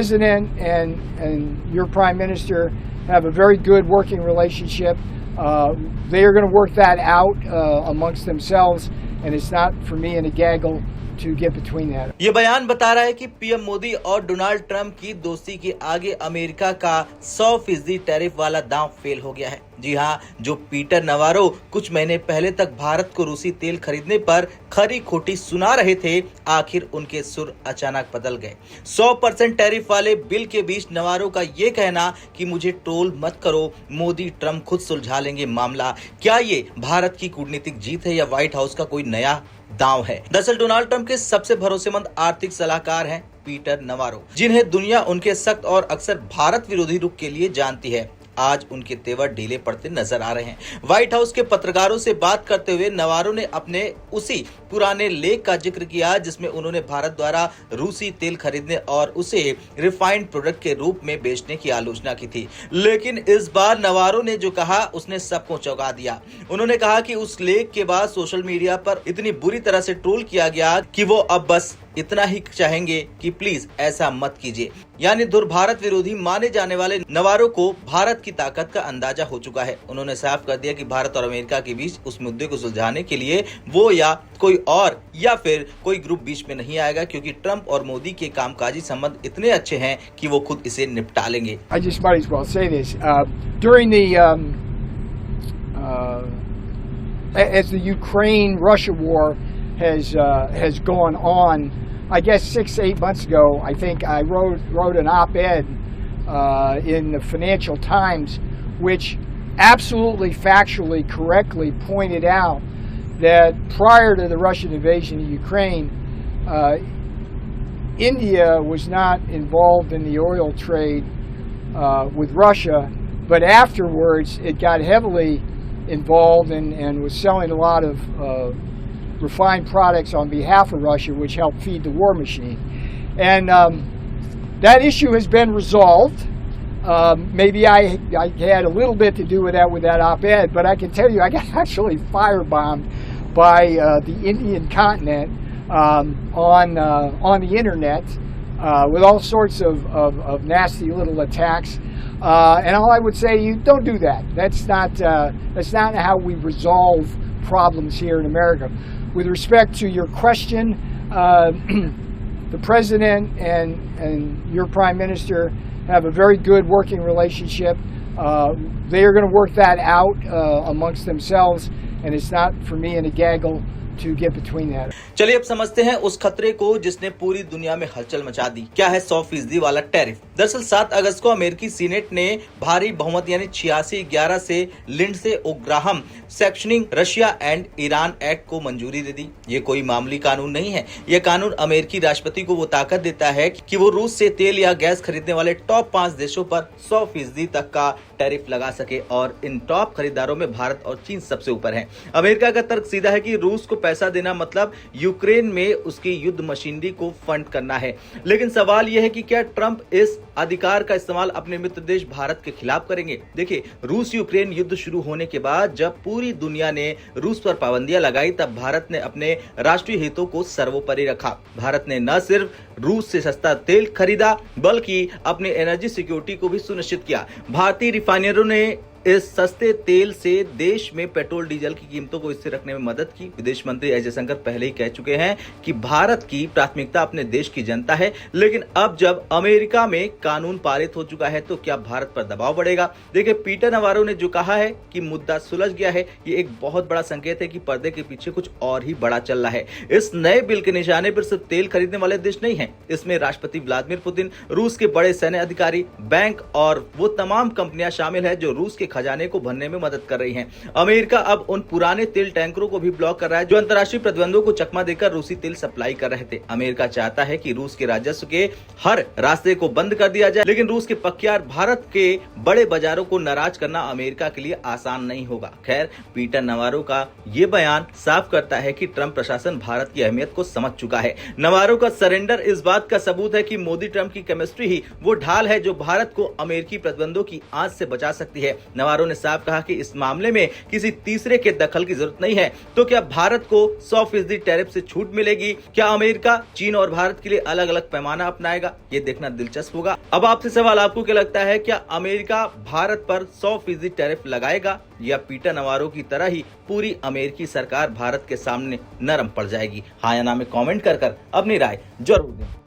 president and your prime minister have a very good working relationship. They are going to work that out amongst themselves, and it's not for me and a gaggle to get between that. ये बयान बता रहा है कि PM Modi और Donald Trump की दोस्ती के आगे अमेरिका का 100% टैरिफ वाला दांव फेल हो गया है। जी हाँ, जो पीटर नवारो कुछ महीने पहले तक भारत को रूसी तेल खरीदने पर खरी खोटी सुना रहे थे, आखिर उनके सुर अचानक बदल गए। 100% टैरिफ वाले बिल के बीच नवारो का ये कहना कि मुझे ट्रोल मत करो, मोदी ट्रंप खुद सुलझा लेंगे मामला, क्या ये भारत की कूटनीतिक जीत है या व्हाइट हाउस का कोई नया दांव है? दरअसल डोनाल्ड ट्रंप के सबसे भरोसेमंद आर्थिक सलाहकार हैं पीटर नवारो, जिन्हें दुनिया उनके सख्त और अक्सर भारत विरोधी रुख के लिए जानती है। आज उनके तेवर ढीले पड़ते नजर आ रहे हैं। व्हाइट हाउस के पत्रकारों से बात करते हुए नवारो ने अपने उसी पुराने लेख का जिक्र किया जिसमें उन्होंने भारत द्वारा रूसी तेल खरीदने और उसे रिफाइंड प्रोडक्ट के रूप में बेचने की आलोचना की थी। लेकिन इस बार नवारो ने जो कहा उसने सबको चौंका दिया। उन्होंने कहा कि उस लेख के बाद सोशल मीडिया पर इतनी बुरी तरह से ट्रोल किया गया कि वो अब बस इतना ही चाहेंगे कि प्लीज ऐसा मत कीजिए। यानी दुर्भारत विरोधी माने जाने वाले नवारो को भारत की ताकत का अंदाजा हो चुका है। उन्होंने साफ कर दिया कि भारत और अमेरिका के बीच उस मुद्दे को सुलझाने के लिए वो या कोई और या फिर कोई ग्रुप बीच में नहीं आएगा, क्योंकि ट्रंप और मोदी के कामकाजी संबंध इतने अच्छे हैं कि वो खुद इसे निपटा लेंगे। I just might as well say this. During the as the Ukraine-Russia war has gone on, I guess 6-8 months ago, I think I wrote an op-ed in the Financial Times, which absolutely factually correctly pointed out that prior to the Russian invasion of Ukraine, India was not involved in the oil trade with Russia, but afterwards it got heavily involved and was selling a lot of refined products on behalf of Russia, which helped feed the war machine. And that issue has been resolved. Maybe I had a little bit to do with that op-ed, but I can tell you I got actually firebombed by the Indian continent on the internet with all sorts of nasty little attacks. And all I would say, you don't do that. That's not how we resolve problems here in America. With respect to your question, the president and your prime minister have a very good working relationship. They are going to work that out amongst themselves, and it's not for me and a gaggle to get between that. चलिए अब समझते हैं उस खतरे को जिसने पूरी दुनिया में हलचल मचा दी। क्या है 100% वाला टैरिफ? दरअसल 7 अगस्त को अमेरिकी सीनेट ने भारी बहुमत यानी 86-11 से Lindsey Graham sanctioning Russia and Iran Act को मंजूरी दे दी। ये कोई मामूली कानून नहीं है। यह कानून अमेरिकी राष्ट्रपति को वो ताकत देता है कि वो रूस से तेल या गैस खरीदने वाले टॉप 5 देशों पर 100% तक का टैरिफ लगा सके, और इन टॉप खरीदारों में भारत और चीन सबसे ऊपर हैं। अमेरिका का तर्क सीधा है कि रूस को पैसा देना मतलब यूक्रेन में उसकी युद्ध मशीनरी को फंड करना है। लेकिन सवाल यह है कि क्या ट्रंप इस अधिकार का इस्तेमाल अपने मित्र देश भारत के खिलाफ करेंगे? देखिए, रूस यूक्रेन युद्ध शुरू होने के बाद जब पूरी दुनिया ने रूस पर पाबंदियां लगाई, तब भारत ने अपने राष्ट्रीय हितों को सर्वोपरि रखा। भारत ने न सिर्फ रूस से सस्ता तेल खरीदा बल्कि अपनी एनर्जी सिक्योरिटी को भी सुनिश्चित किया। भारतीय रिफाइनरों ने इस सस्ते तेल से देश में पेट्रोल डीजल की कीमतों को स्थिर रखने में मदद की। विदेश मंत्री एस जयशंकर पहले ही कह चुके हैं कि भारत की प्राथमिकता अपने देश की जनता है। लेकिन अब जब अमेरिका में कानून पारित हो चुका है तो क्या भारत पर दबाव बढ़ेगा? देखिए, पीटर नवारो ने जो कहा है कि मुद्दा सुलझ गया है, ये एक बहुत बड़ा संकेत है कि पर्दे के पीछे कुछ और ही बड़ा चल रहा है। इस नए बिल के निशाने पर सिर्फ तेल खरीदने वाले देश नहीं है, इसमें राष्ट्रपति व्लादिमीर पुतिन, रूस के बड़े सैन्य अधिकारी, बैंक और वो तमाम कंपनियां शामिल है जो रूस के खजाने को भरने में मदद कर रही हैं। अमेरिका अब उन पुराने तेल टैंकरों को भी ब्लॉक कर रहा है जो अंतर्राष्ट्रीय प्रतिबंधों को चकमा देकर रूसी तेल सप्लाई कर रहे थे। अमेरिका चाहता है कि रूस के राजस्व के हर रास्ते को बंद कर दिया जाए, लेकिन रूस के पक्यार भारत के बड़े बाजारों को नाराज करना अमेरिका के लिए आसान नहीं होगा। खैर, पीटर नवारो का ये बयान साफ करता है कि ट्रंप प्रशासन भारत की अहमियत को समझ चुका है। नवारो का सरेंडर इस बात का सबूत है कि मोदी ट्रंप की केमिस्ट्री ही वो ढाल है जो भारत को अमेरिकी प्रतिबंधों की आंच से बचा सकती है। नवारो ने साफ कहा कि इस मामले में किसी तीसरे के दखल की जरूरत नहीं है। तो क्या भारत को 100% टैरिफ से छूट मिलेगी? क्या अमेरिका चीन और भारत के लिए अलग अलग पैमाना अपनाएगा? ये देखना दिलचस्प होगा। अब आपसे सवाल, आपको क्या लगता है, क्या अमेरिका भारत पर 100% टैरिफ लगाएगा या पीटर नवारो की तरह ही पूरी अमेरिकी सरकार भारत के सामने नरम पड़ जाएगी? हाँ या ना में कमेंट कर अपनी राय जरूर दें।